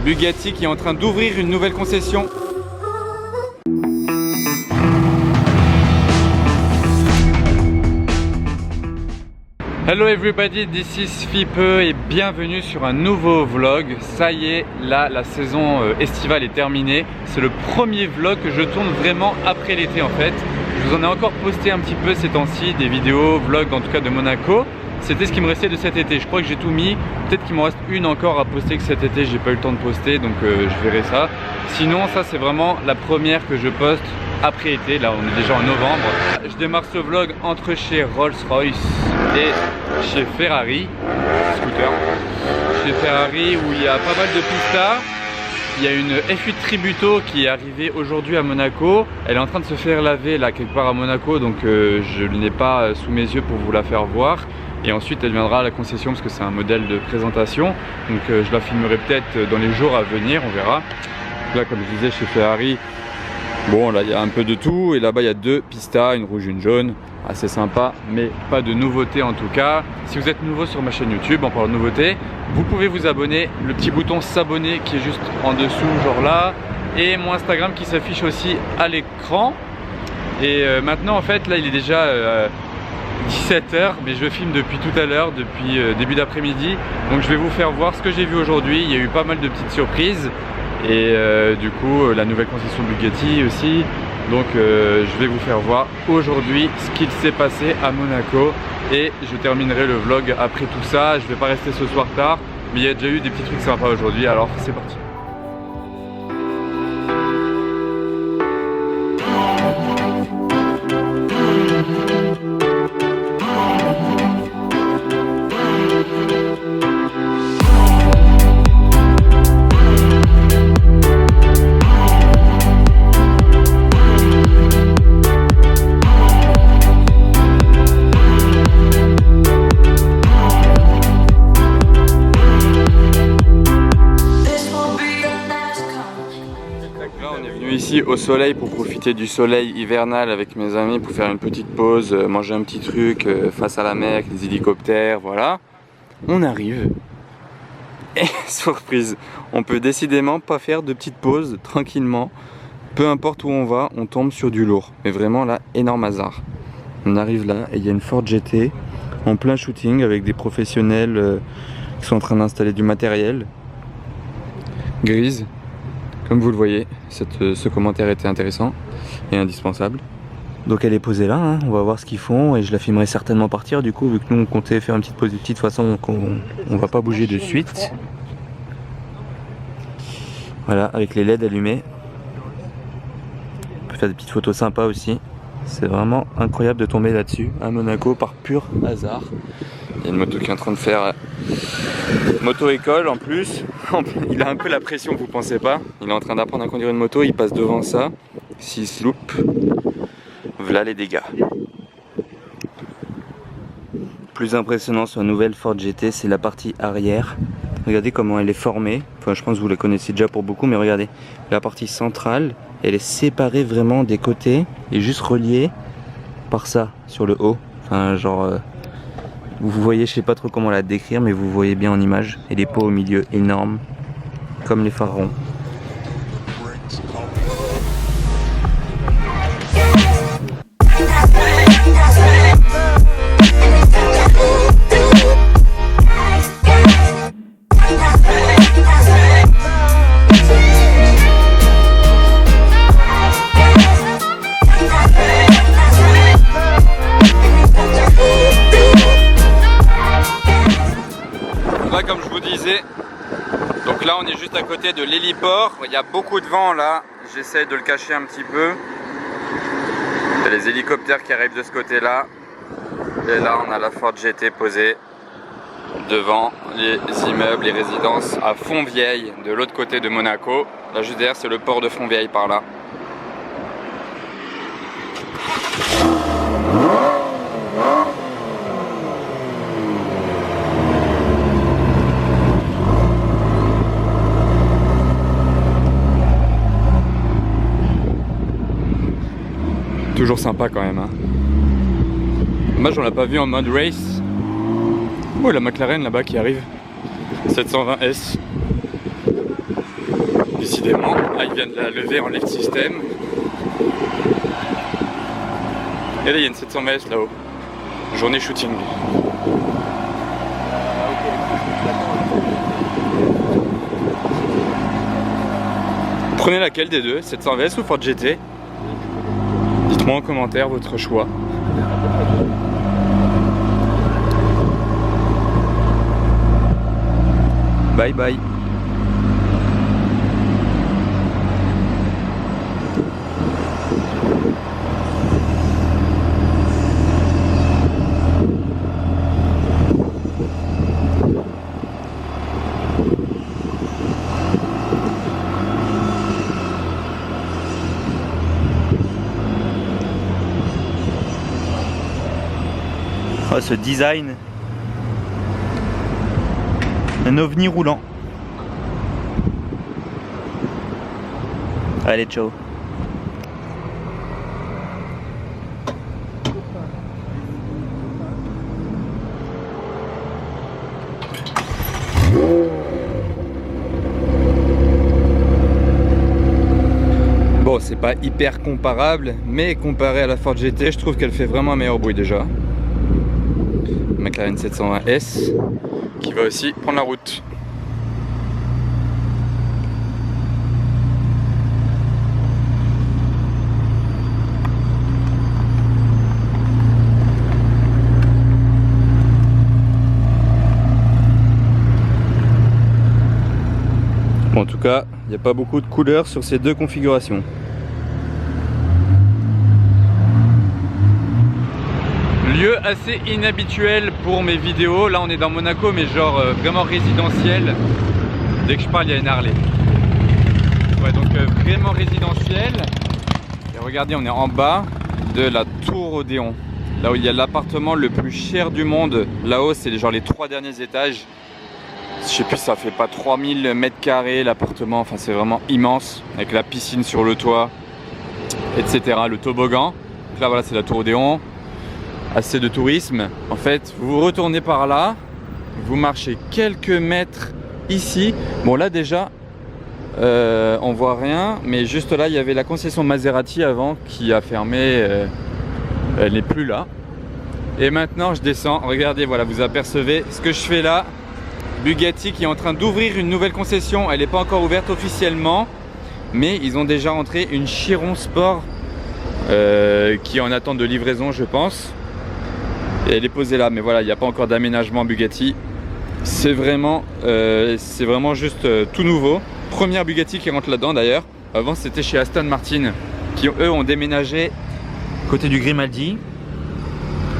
Bugatti qui est en train d'ouvrir une nouvelle concession. Hello everybody, this is Fipe et bienvenue sur un nouveau vlog. Ça y est, là la saison estivale est terminée. C'est le premier vlog que je tourne vraiment après l'été en fait. Je vous en ai encore posté un petit peu ces temps-ci, des vidéos, vlogs en tout cas de Monaco. C'était ce qui me restait de cet été, je crois que j'ai tout mis. Peut-être qu'il m'en reste une encore à poster que cet été, j'ai pas eu le temps de poster, donc je verrai ça. Sinon ça c'est vraiment la première que je poste après été, là on est déjà en novembre. Je démarre ce vlog entre chez Rolls-Royce et chez Ferrari, scooter. Chez Ferrari où il y a pas mal de pistards. Il y a une F8 Tributo qui est arrivée aujourd'hui à Monaco. Elle est en train de se faire laver là quelque part à Monaco, donc je ne l'ai pas sous mes yeux pour vous la faire voir. Et ensuite elle viendra à la concession parce que c'est un modèle de présentation. Donc je la filmerai peut-être dans les jours à venir, on verra. Là comme je disais chez Ferrari, bon là il y a un peu de tout. Et là-bas il y a deux pistas, une rouge, une jaune. Assez sympa, mais pas de nouveautés en tout cas. Si vous êtes nouveau sur ma chaîne YouTube, en parlant de nouveautés, vous pouvez vous abonner. Le petit bouton s'abonner qui est juste en dessous, genre là. Et mon Instagram qui s'affiche aussi à l'écran. Et maintenant en fait là il est déjà 17 h, mais je filme depuis tout à l'heure, depuis début d'après-midi. Donc je vais vous faire voir ce que j'ai vu aujourd'hui. Il y a eu pas mal de petites surprises. Et du coup la nouvelle concession Bugatti aussi. Donc je vais vous faire voir aujourd'hui ce qu'il s'est passé à Monaco. Et je terminerai le vlog après tout ça. Je vais pas rester ce soir tard, mais il y a déjà eu des petits trucs sympas aujourd'hui, alors c'est parti. Ici au soleil pour profiter du soleil hivernal avec mes amis, pour faire une petite pause, manger un petit truc face à la mer avec les hélicoptères, voilà. On arrive et surprise, on peut décidément pas faire de petites pauses tranquillement. Peu importe où on va, on tombe sur du lourd. Mais vraiment là, énorme hasard. On arrive là et il y a une Ford GT en plein shooting avec des professionnels qui sont en train d'installer du matériel. Grise. Comme vous le voyez, ce commentaire était intéressant et indispensable. Donc elle est posée là, hein. On va voir ce qu'ils font et je la filmerai certainement partir du coup, vu que nous on comptait faire une petite pause de toute façon, on va pas bouger de suite. Voilà, avec les LED allumés. On peut faire des petites photos sympas aussi. C'est vraiment incroyable de tomber là-dessus à Monaco par pur hasard. Il y a une moto qui est en train de faire moto-école en plus. Il a un peu la pression, vous pensez pas. Il est en train d'apprendre à conduire une moto, il passe devant ça. S'il se loupe, voilà les dégâts. Plus impressionnant sur la nouvelle Ford GT, c'est la partie arrière. Regardez comment elle est formée. Enfin, je pense que vous la connaissez déjà pour beaucoup, mais regardez. La partie centrale, elle est séparée vraiment des côtés et juste reliée par ça sur le haut. Enfin, genre... vous voyez, je sais pas trop comment la décrire, mais vous voyez bien en image. Et les pots au milieu énormes, comme les phares ronds. Là, comme je vous disais, donc là on est juste à côté de l'héliport. Il y a beaucoup de vent là, j'essaie de le cacher un petit peu. Il y a les hélicoptères qui arrivent de ce côté là. Et là on a la Ford GT posée devant les immeubles, les résidences à Fontvieille, de l'autre côté de Monaco. Là juste derrière c'est le port de Fontvieille par là. Toujours sympa quand même, hein. Dommage on l'a pas vu en mode race. Oh la McLaren là-bas qui arrive. 720S. Décidément, là il vient de la lever en lift system. Et là il y a une 720S là-haut. Journée shooting. Prenez laquelle des deux, 720S ou Ford GT? Dites-moi en commentaire votre choix. Bye bye. Oh, ce design, un ovni roulant. Allez, ciao. Bon, c'est pas hyper comparable, mais comparé à la Ford GT, je trouve qu'elle fait vraiment un meilleur bruit déjà. McLaren 720S qui va aussi prendre la route. Bon, en tout cas, il n'y a pas beaucoup de couleurs sur ces deux configurations. Lieu assez inhabituel pour mes vidéos. Là on est dans Monaco, mais genre vraiment résidentiel. Dès que je parle il y a une Harley. Ouais, donc vraiment résidentiel. Et regardez, on est en bas de la Tour Odéon, là où il y a l'appartement le plus cher du monde. Là-haut c'est genre les 3 derniers étages. Je sais plus, ça fait pas 3000 mètres carrés l'appartement. Enfin c'est vraiment immense, avec la piscine sur le toit, etc. Le toboggan. Donc là voilà, c'est la Tour Odéon. Assez de tourisme. En fait, vous retournez par là, vous marchez quelques mètres ici. Bon là déjà, on voit rien, mais juste là, il y avait la concession Maserati avant qui a fermé. Elle n'est plus là. Et maintenant, je descends. Regardez, voilà, vous apercevez ce que je fais là. Bugatti qui est en train d'ouvrir une nouvelle concession. Elle n'est pas encore ouverte officiellement, mais ils ont déjà rentré une Chiron Sport qui est en attente de livraison, je pense. Et elle est posée là, mais voilà, il n'y a pas encore d'aménagement Bugatti. C'est vraiment juste tout nouveau. Première Bugatti qui rentre là-dedans d'ailleurs. Avant c'était chez Aston Martin, qui eux ont déménagé Côté du Grimaldi.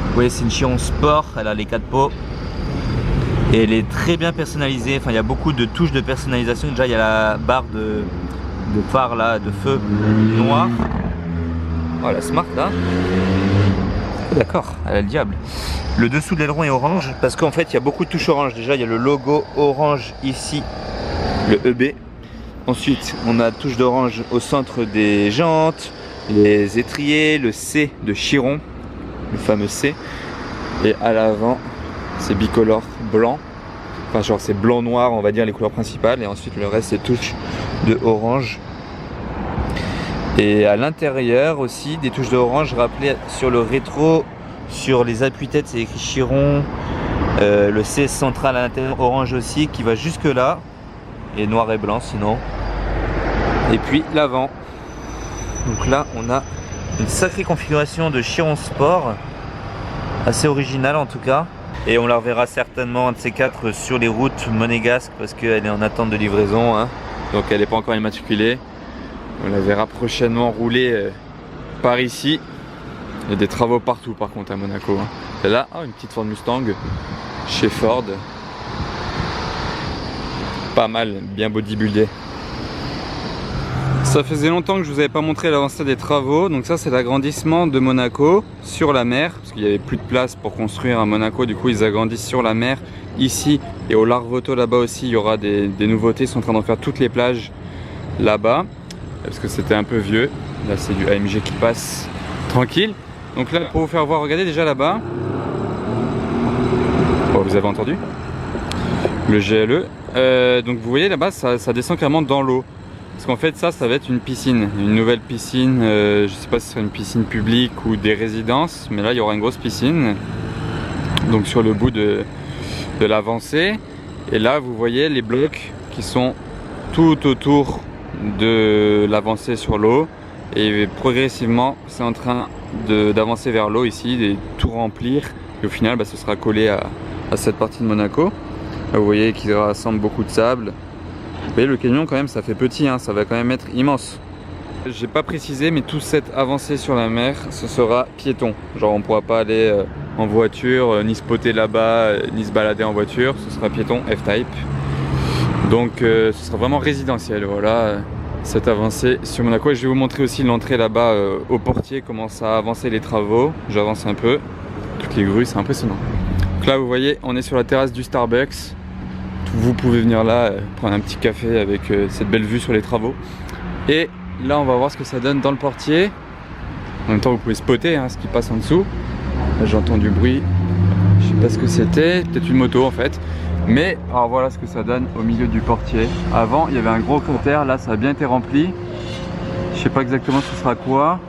Vous voyez, c'est une Chiron Sport, elle a les 4 pots. Et elle est très bien personnalisée, enfin il y a beaucoup de touches de personnalisation. Déjà il y a la barre de phare là, de feu noir. Oh la Smart là. D'accord, elle a le diable. Le dessous de l'aileron est orange parce qu'en fait il y a beaucoup de touches orange. Déjà il y a le logo orange ici, le EB. Ensuite on a touche d'orange au centre des jantes, les étriers, le C de Chiron, le fameux C. Et à l'avant c'est bicolore blanc. Enfin genre c'est blanc noir on va dire les couleurs principales. Et ensuite le reste c'est touches de orange. Et à l'intérieur aussi des touches d'orange rappelées sur le rétro, sur les appuis-têtes c'est écrit Chiron, le C central à l'intérieur orange aussi qui va jusque là, et noir et blanc sinon. Et puis l'avant, donc là on a une sacrée configuration de Chiron Sport, assez originale en tout cas. Et on la reverra certainement un de ces quatre sur les routes monégasques parce qu'elle est en attente de livraison, hein. Donc elle n'est pas encore immatriculée. On la verra prochainement rouler par ici. Il y a des travaux partout par contre à Monaco, hein. Et là, oh, une petite Ford Mustang chez Ford. Pas mal, bien bodybuildé. Ça faisait longtemps que je vous avais pas montré l'avancée des travaux. Donc ça c'est l'agrandissement de Monaco sur la mer, parce qu'il n'y avait plus de place pour construire à Monaco. Du coup ils agrandissent sur la mer ici, et au Larvoto là-bas aussi il y aura des nouveautés. Ils sont en train d'en faire toutes les plages là-bas, parce que c'était un peu vieux. Là c'est du AMG qui passe tranquille. Donc là pour vous faire voir, regardez déjà là-bas. Oh, vous avez entendu? le GLE. Donc vous voyez là-bas, ça descend carrément dans l'eau. Parce qu'en fait ça va être une piscine, une nouvelle piscine. Je sais pas si ce sera une piscine publique ou des résidences, mais là il y aura une grosse piscine. Donc sur le bout de l'avancée. Et là vous voyez les blocs qui sont tout autour de l'avancée sur l'eau. Et progressivement c'est en train d'avancer vers l'eau ici, de tout remplir. Et au final ce sera collé à cette partie de Monaco. Là, vous voyez qu'il rassemble beaucoup de sable. Vous voyez le camion quand même ça fait petit, hein, ça va quand même être immense. J'ai pas précisé mais toute cette avancée sur la mer ce sera piéton. Genre on pourra pas aller en voiture, ni spotter là-bas, ni se balader en voiture. Ce sera piéton F-Type. Donc ce sera vraiment résidentiel, voilà cette avancée sur Monaco. Et je vais vous montrer aussi l'entrée là-bas au portier, comment ça a avancé les travaux. J'avance un peu, toutes les grues, c'est impressionnant. Donc là vous voyez on est sur la terrasse du Starbucks. Vous pouvez venir là prendre un petit café avec cette belle vue sur les travaux. Et là on va voir ce que ça donne dans le portier. En même temps vous pouvez spotter ce qui passe en dessous. Là j'entends du bruit, je sais pas ce que c'était, peut-être une moto en fait. Mais alors voilà ce que ça donne au milieu du portier. Avant il y avait un gros cratère, là ça a bien été rempli. Je sais pas exactement ce sera quoi.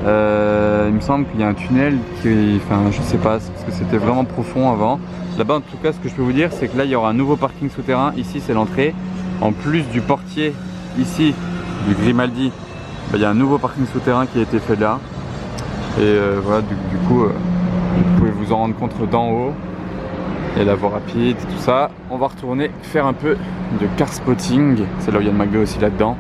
Il me semble qu'il y a un tunnel qui, enfin je sais pas, parce que c'était vraiment profond avant. Là-bas en tout cas ce que je peux vous dire c'est que là il y aura un nouveau parking souterrain. Ici c'est l'entrée. En plus du portier ici du Grimaldi, il y a un nouveau parking souterrain qui a été fait là. Et voilà du coup vous pouvez vous en rendre compte d'en haut. Et la voie rapide, tout ça. On va retourner faire un peu de car spotting. C'est là où il y a le McDo aussi là-dedans.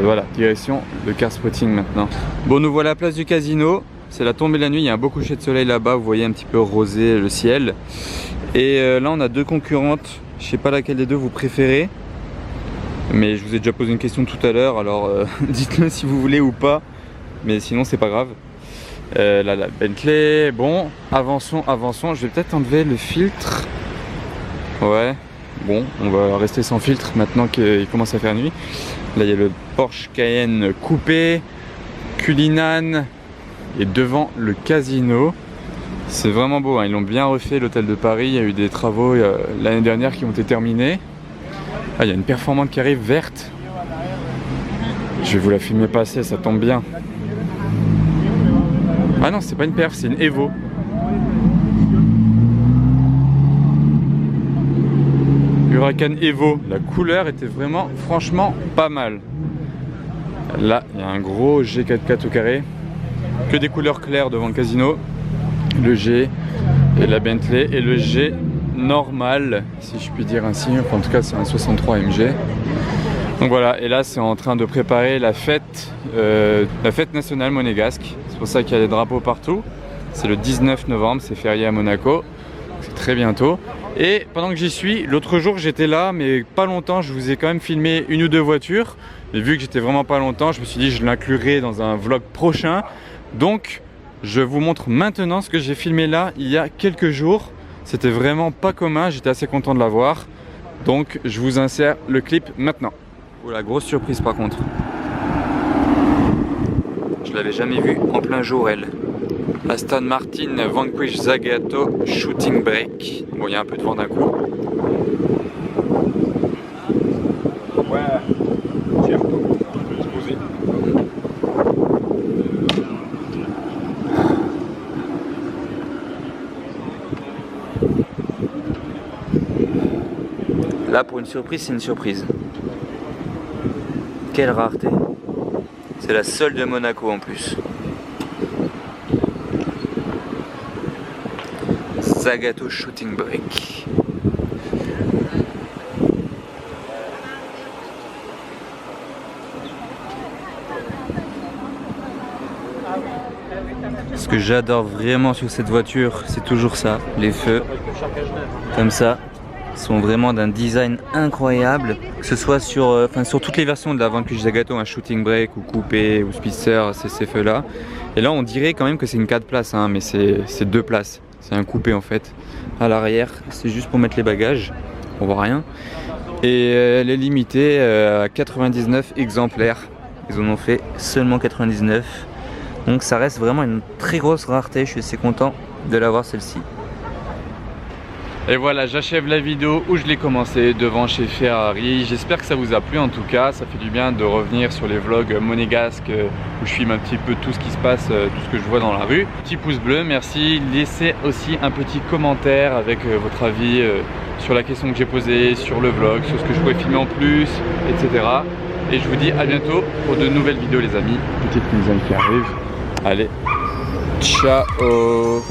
Voilà, direction le car spotting maintenant. Bon, nous voilà à la place du casino. C'est la tombée de la nuit, il y a un beau coucher de soleil là-bas. Vous voyez un petit peu rosé le ciel. Et là on a deux concurrentes. Je sais pas laquelle des deux vous préférez. Mais je vous ai déjà posé une question tout à l'heure. Alors dites-le si vous voulez ou pas. Mais sinon c'est pas grave. Là la Bentley. Bon, avançons. Je vais peut-être enlever le filtre. Ouais. Bon, on va rester sans filtre maintenant qu'il commence à faire nuit. Là, il y a le Porsche Cayenne coupé, Cullinan et devant le casino. C'est vraiment beau, hein. Ils l'ont bien refait, l'hôtel de Paris. Il y a eu des travaux l'année dernière qui ont été terminés. Ah, il y a une performante qui arrive verte. Je vais vous la filmer passer, ça tombe bien. Ah non, c'est pas une perf, c'est une Evo. Huracan Evo, la couleur était vraiment franchement pas mal. Là il y a un gros G4x4 au carré, que des couleurs claires devant le casino, le G et la Bentley et le G normal si je puis dire ainsi, enfin, en tout cas c'est un 63 MG. Donc voilà, et là c'est en train de préparer la fête nationale monégasque, c'est pour ça qu'il y a des drapeaux partout. C'est le 19 novembre, c'est férié à Monaco, c'est très bientôt. Et pendant que j'y suis, l'autre jour j'étais là mais pas longtemps, je vous ai quand même filmé une ou deux voitures. Mais vu que j'étais vraiment pas longtemps, je me suis dit je l'inclurai dans un vlog prochain. Donc je vous montre maintenant ce que j'ai filmé là il y a quelques jours. C'était vraiment pas commun, j'étais assez content de l'avoir. Donc je vous insère le clip maintenant. Oh la grosse surprise par contre. Je l'avais jamais vue en plein jour elle. Aston Martin Vanquish Zagato Shooting Brake. Bon, il y a un peu de vent d'un coup. Ouais, tiens, exposé. Là, pour une surprise, c'est une surprise. Quelle rareté. C'est la seule de Monaco en plus. Zagato Shooting Brake. Ce que j'adore vraiment sur cette voiture, c'est toujours ça, les feux, comme ça, sont vraiment d'un design incroyable. Que ce soit sur toutes les versions de la Vanquish Zagato, un Shooting Brake ou coupé ou speedster, c'est ces feux là. Et là on dirait quand même que c'est une 4 places, hein, mais c'est 2 places. C'est un coupé en fait. À l'arrière, c'est juste pour mettre les bagages. On voit rien. Et elle est limitée à 99 exemplaires. Ils en ont fait seulement 99. Donc ça reste vraiment une très grosse rareté. Je suis assez content de l'avoir celle-ci. Et voilà, j'achève la vidéo où je l'ai commencé devant chez Ferrari. J'espère que ça vous a plu en tout cas. Ça fait du bien de revenir sur les vlogs monégasques où je filme un petit peu tout ce qui se passe, tout ce que je vois dans la rue. Petit pouce bleu, merci. Laissez aussi un petit commentaire avec votre avis sur la question que j'ai posée, sur le vlog, sur ce que je pourrais filmer en plus, etc. Et je vous dis à bientôt pour de nouvelles vidéos les amis. Petite mise qui arrive. Allez, ciao.